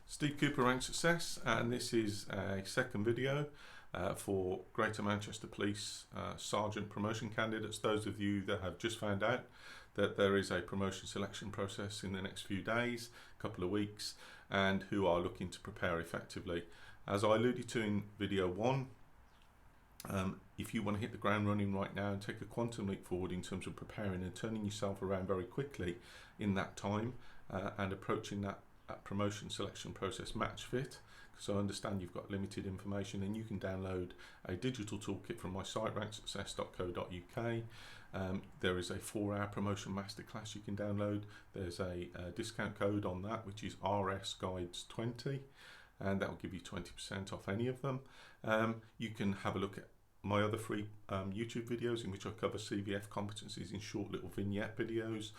Steve Cooper, Rank Success, and this is a second video for Greater Manchester Police Sergeant promotion candidates. Those of you that have just found out that there is a promotion selection process in the next few days, couple of weeks, and who are looking to prepare effectively. As I alluded to in video 1, if you want to hit the ground running right now and take a quantum leap forward in terms of preparing and turning yourself around very quickly in that time and approaching that promotion selection process match fit, because I understand you've got limited information, and you can download a digital toolkit from my site ranksuccess.co.uk. There is a 4-hour promotion masterclass you can download. There's a discount code on that, which is RSGuides20, and that will give you 20% off any of them. You can have a look at my other free YouTube videos in which I cover CVF competencies in short little vignette videos.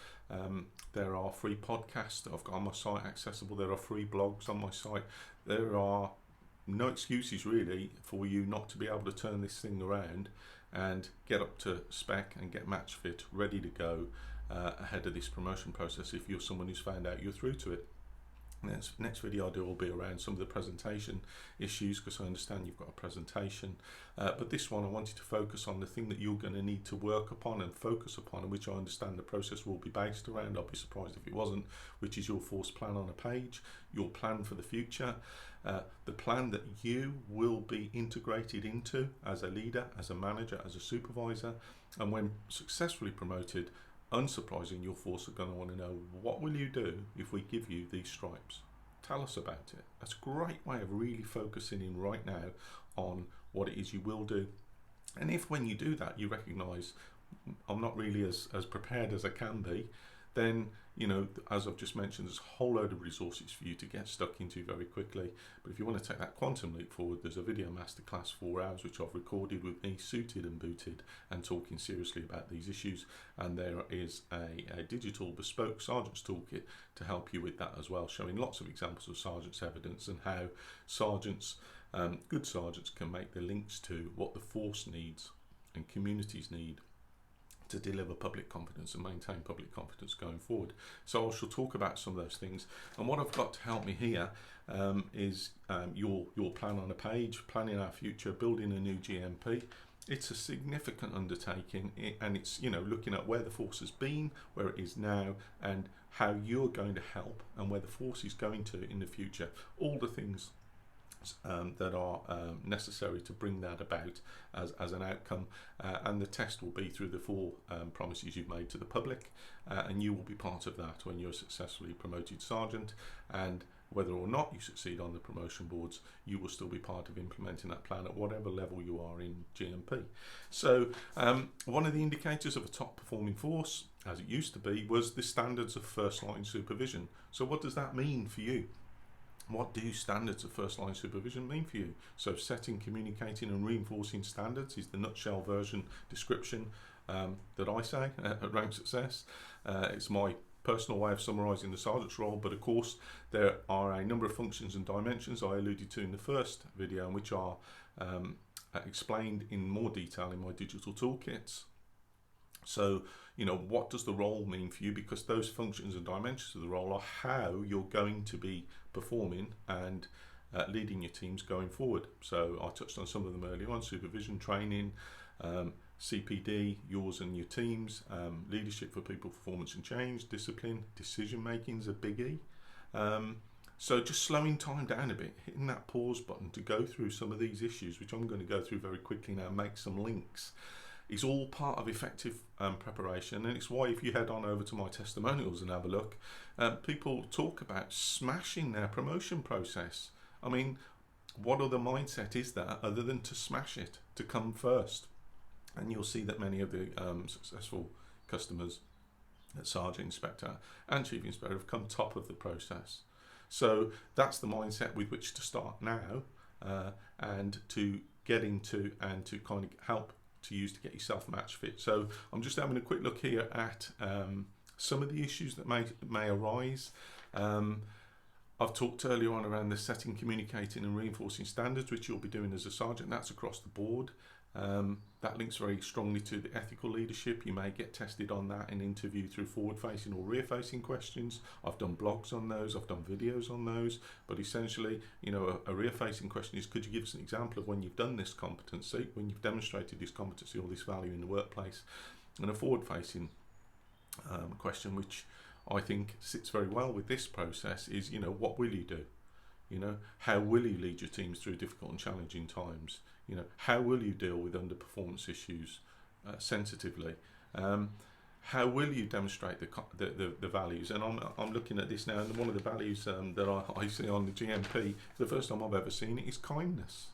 There are free podcasts that I've got on my site accessible. There are free blogs on my site. There are no excuses really for you not to be able to turn this thing around and get up to spec and get match fit, ready to go ahead of this promotion process if you're someone who's found out you're through to it. Next video I do will be around some of the presentation issues, because I understand you've got a presentation, but this one I wanted to focus on the thing that you're going to need to work upon and focus upon, and which I understand the process will be based around. I'd be surprised if it wasn't, which is your force plan on a page, your plan for the future, the plan that you will be integrated into as a leader, as a manager, as a supervisor, and when successfully promoted, unsurprising, your force are going to want to know, what will you do if we give you these stripes? Tell us about it. That's a great way of really focusing in right now on what it is you will do. And if when you do that you recognize I'm not really as prepared as I can be, then, you know, as I've just mentioned, there's a whole load of resources for you to get stuck into very quickly. But if you want to take that quantum leap forward, there's a video masterclass 4 hours which I've recorded with me suited and booted and talking seriously about these issues, and there is a digital bespoke sergeant's toolkit to help you with that as well, showing lots of examples of sergeant's evidence and how sergeants, good sergeants, can make the links to what the force needs and communities need to deliver public confidence and maintain public confidence going forward. So I shall talk about some of those things, and what I've got to help me here is your plan on a page, planning our future, building a new GMP. It's a significant undertaking, and it's, you know, looking at where the force has been, where it is now, and how you're going to help, and where the force is going to in the future. All the things that are necessary to bring that about as an outcome, and the test will be through the 4 promises you've made to the public, and you will be part of that when you're successfully promoted sergeant, and whether or not you succeed on the promotion boards, you will still be part of implementing that plan at whatever level you are in GMP. So one of the indicators of a top performing force, as it used to be, was the standards of first line supervision. So what does that mean for you? What do standards of first line supervision mean for you? So setting, communicating and reinforcing standards is the nutshell version description that I say at Rank Success. It's my personal way of summarising the sergeant's role, but of course there are a number of functions and dimensions I alluded to in the first video, and which are explained in more detail in my digital toolkits. So, you know, what does the role mean for you? Because those functions and dimensions of the role are how you're going to be performing and leading your teams going forward. So I touched on some of them earlier on: supervision, training, CPD, yours and your teams, leadership for people, performance and change, discipline, decision making is a biggie. So just slowing time down a bit, hitting that pause button to go through some of these issues, which I'm going to go through very quickly now, make some links, is all part of effective preparation. And it's why, if you head on over to my testimonials and have a look, people talk about smashing their promotion process. I mean, what other mindset is that other than to smash it, to come first? And you'll see that many of the successful customers at Sergeant, Inspector and Chief Inspector have come top of the process. So that's the mindset with which to start now, and to get into and to kind of help to use to get yourself match fit. So I'm just having a quick look here at some of the issues that may arise. I've talked earlier on around the setting, communicating and reinforcing standards, which you'll be doing as a sergeant. That's across the board. That links very strongly to the ethical leadership. You may get tested on that in interview through forward-facing or rear-facing questions. I've done blogs on those, I've done videos on those, but essentially, you know, a rear-facing question is, could you give us an example of when you've done this competency, when you've demonstrated this competency or this value in the workplace? And a forward-facing question, which I think sits very well with this process, is, you know, what will you do? You know, how will you lead your teams through difficult and challenging times? You know, how will you deal with underperformance issues sensitively? How will you demonstrate the values? And I'm looking at this now, and one of the values that I see on the GMP, the first time I've ever seen it, is kindness.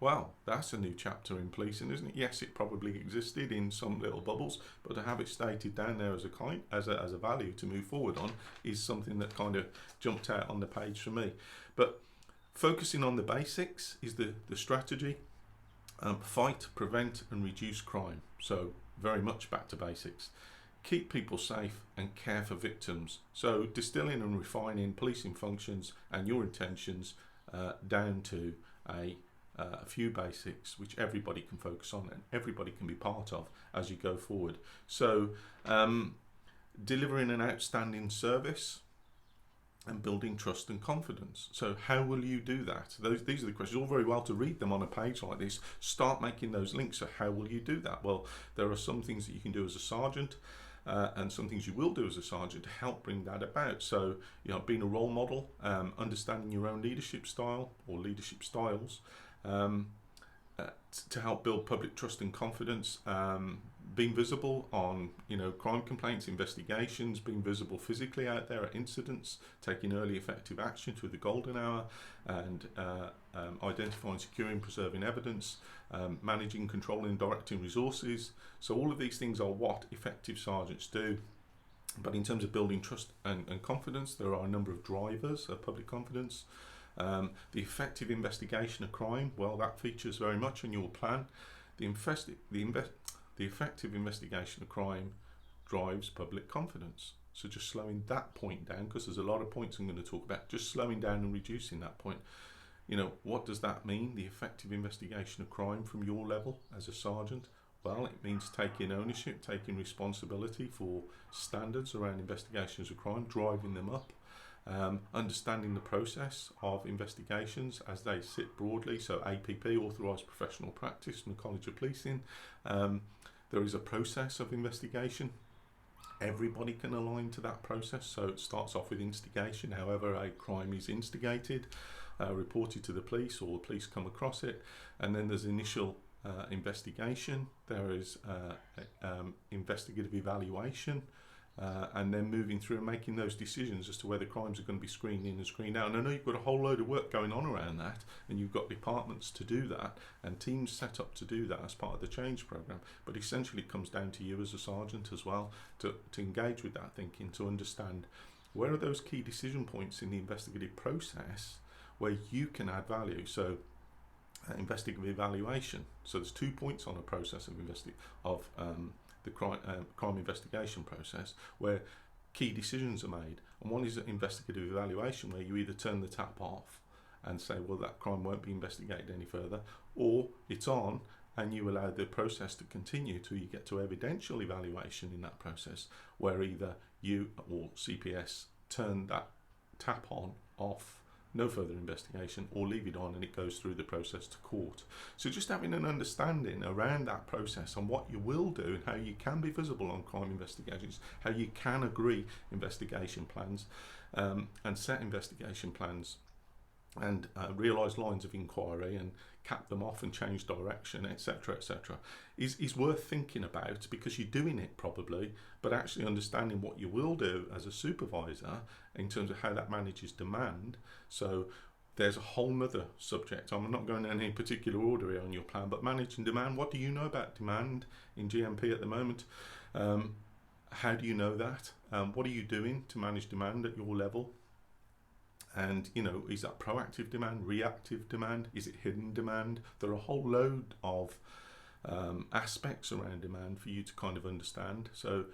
Well, that's a new chapter in policing, isn't it? Yes, it probably existed in some little bubbles, but to have it stated down there as a value to move forward on is something that kind of jumped out on the page for me. But focusing on the basics is the strategy. Fight, prevent and reduce crime. So very much back to basics. Keep people safe and care for victims. So distilling and refining policing functions and your intentions down to a few basics which everybody can focus on and everybody can be part of as you go forward. So delivering an outstanding service and building trust and confidence. So how will you do that? These are the questions. All very well to read them on a page like this. Start making those links. So how will you do that? Well, there are some things that you can do as a sergeant and some things you will do as a sergeant to help bring that about. So, you know, being a role model, understanding your own leadership style or leadership styles, to help build public trust and confidence, being visible on, you know, crime complaints, investigations, being visible physically out there at incidents, taking early effective action through the golden hour, and identifying, securing, preserving evidence, managing, controlling, directing resources. So all of these things are what effective sergeants do. But in terms of building trust and confidence, there are a number of drivers of public confidence. The effective investigation of crime, well, that features very much in your plan. The effective investigation of crime drives public confidence. So just slowing that point down, because there's a lot of points I'm going to talk about, just slowing down and reducing that point. You know, what does that mean, the effective investigation of crime from your level as a sergeant? Well, it means taking ownership, taking responsibility for standards around investigations of crime, driving them up. Understanding the process of investigations as they sit broadly, so APP, Authorised Professional Practice from the College of Policing. There is a process of investigation. Everybody can align to that process, so it starts off with instigation, however a crime is instigated, reported to the police or the police come across it, and then there's initial investigation, there is investigative evaluation, and then moving through and making those decisions as to whether crimes are going to be screened in and screened out. And I know you've got a whole load of work going on around that, and you've got departments to do that and teams set up to do that as part of the change program, but essentially it comes down to you as a sergeant as well to engage with that thinking, to understand where are those key decision points in the investigative process where you can add value. So investigative evaluation, so there's 2 points on a process of the crime investigation process where key decisions are made, and one is an investigative evaluation where you either turn the tap off and say, well, that crime won't be investigated any further, or it's on and you allow the process to continue till you get to evidential evaluation in that process where either you or CPS turn that tap on, off, no further investigation, or leave it on and it goes through the process to court. So just having an understanding around that process and what you will do and how you can be visible on crime investigations, how you can agree investigation plans and set investigation plans and realise lines of inquiry and cap them off and change direction, etc., etc., is worth thinking about, because you're doing it probably, but actually understanding what you will do as a supervisor in terms of how that manages demand. So there's a whole nother subject. I'm not going in any particular order here on your plan, but managing demand. What do you know about demand in GMP at the moment? How do you know that? What are you doing to manage demand at your level? And, you know, is that proactive demand, reactive demand? Is it hidden demand? There are a whole load of aspects around demand for you to kind of understand. So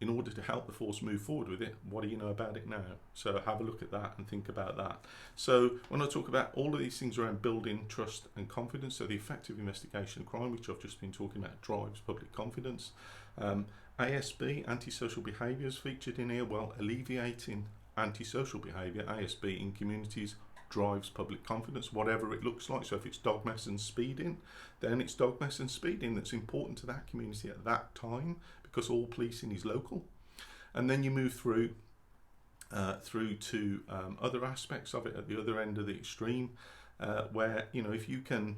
in order to help the force move forward with it, what do you know about it now? So have a look at that and think about that. So when I talk about all of these things around building trust and confidence, so the effective investigation of crime, which I've just been talking about, drives public confidence. ASB, antisocial behaviours, featured in here. Well, alleviating antisocial behaviour, ASB, in communities drives public confidence, whatever it looks like. So if it's dog mess and speeding, then it's dog mess and speeding that's important to that community at that time, because all policing is local. And then you move through to other aspects of it at the other end of the extreme, where, you know, if you can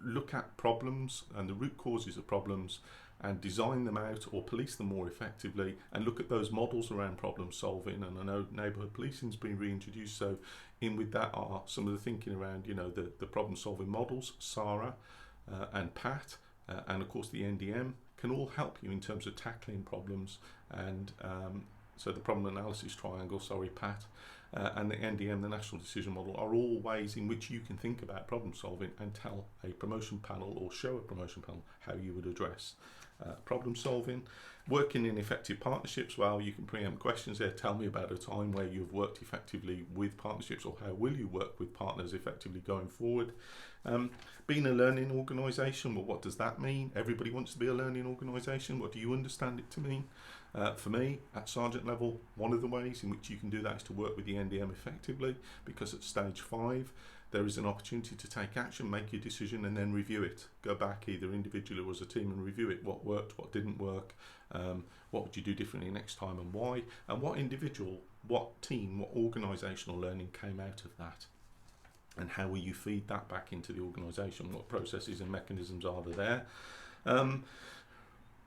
look at problems and the root causes of problems and design them out or police them more effectively, and look at those models around problem solving. And I know neighbourhood policing's been reintroduced, so in with that are some of the thinking around, you know, the problem solving models, SARA and PAT, and of course the NDM can all help you in terms of tackling problems. And so the problem analysis triangle, PAT, and the NDM, the National Decision Model, are all ways in which you can think about problem solving and tell a promotion panel or show a promotion panel how you would address problem solving. Working in effective partnerships, well, you can preempt questions there. Tell me about a time where you've worked effectively with partnerships, or how will you work with partners effectively going forward. Being a learning organisation, well, what does that mean? Everybody wants to be a learning organisation. What do you understand it to mean? For me, at sergeant level, one of the ways in which you can do that is to work with the NDM effectively, because at stage 5, there is an opportunity to take action, make your decision, and then review it. Go back either individually or as a team and review it. What worked, what didn't work, what would you do differently next time, and why, and what individual, what team, what organisational learning came out of that, and how will you feed that back into the organisation? What processes and mechanisms are there?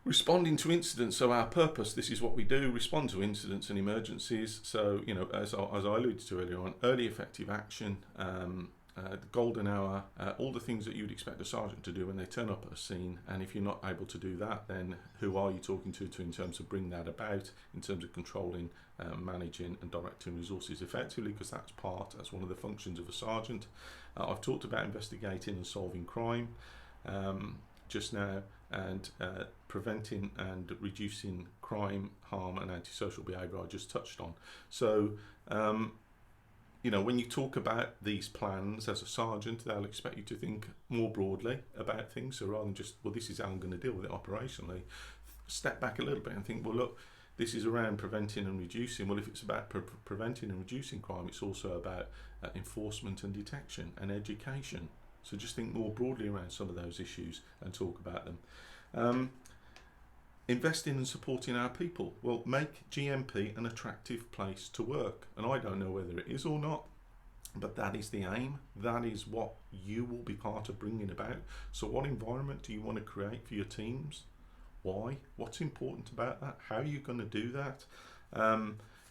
Responding to incidents, so our purpose, this is what we do, respond to incidents and emergencies. So, you know, as I alluded to earlier on, early effective action, the golden hour, all the things that you'd expect a sergeant to do when they turn up at a scene. And if you're not able to do that, then who are you talking to in terms of bring that about, in terms of controlling, managing and directing resources effectively, because that's one of the functions of a sergeant. I've talked about investigating and solving crime just now, and preventing and reducing crime, harm and antisocial behaviour I just touched on. So, you know, when you talk about these plans as a sergeant, they'll expect you to think more broadly about things. So rather than just, well, this is how I'm going to deal with it operationally, step back a little bit and think, well, look, this is around preventing and reducing. Well, if it's about preventing and reducing crime, it's also about enforcement and detection and education. So just think more broadly around some of those issues and talk about them. Investing and supporting our people. Well, make GMP an attractive place to work. And I don't know whether it is or not, but that is the aim. That is what you will be part of bringing about. So what environment do you want to create for your teams? Why? What's important about that? How are you going to do that?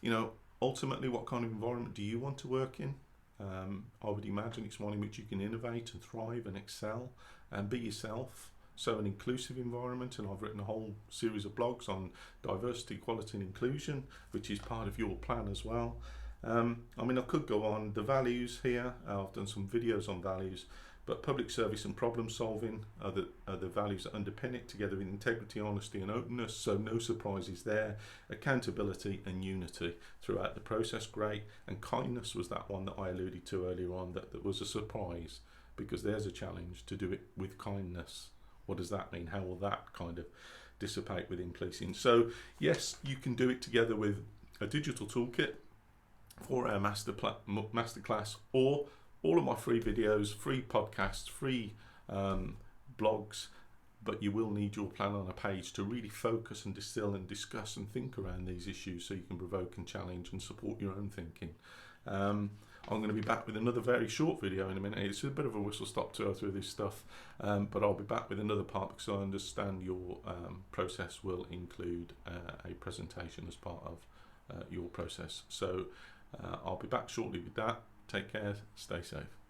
You know, ultimately, what kind of environment do you want to work in? I would imagine it's one in which you can innovate and thrive and excel and be yourself. So an inclusive environment, and I've written a whole series of blogs on diversity, equality and inclusion, which is part of your plan as well. I mean, I could go on. The values here, I've done some videos on values, but public service and problem solving are the values that underpin it, together with integrity, honesty and openness, so no surprises there. Accountability and unity throughout the process, great. And kindness was that one that I alluded to earlier on, that was a surprise, because there's a challenge to do it with kindness. What does that mean? How will that kind of dissipate within policing? So yes, you can do it together with a digital toolkit for our masterclass, or all of my free videos, free podcasts, free blogs, but you will need your plan on a page to really focus and distill and discuss and think around these issues, so you can provoke and challenge and support your own thinking. I'm going to be back with another very short video in a minute. It's a bit of a whistle-stop tour through this stuff, but I'll be back with another part, because I understand your process will include a presentation as part of your process. So I'll be back shortly with that. Take care, stay safe.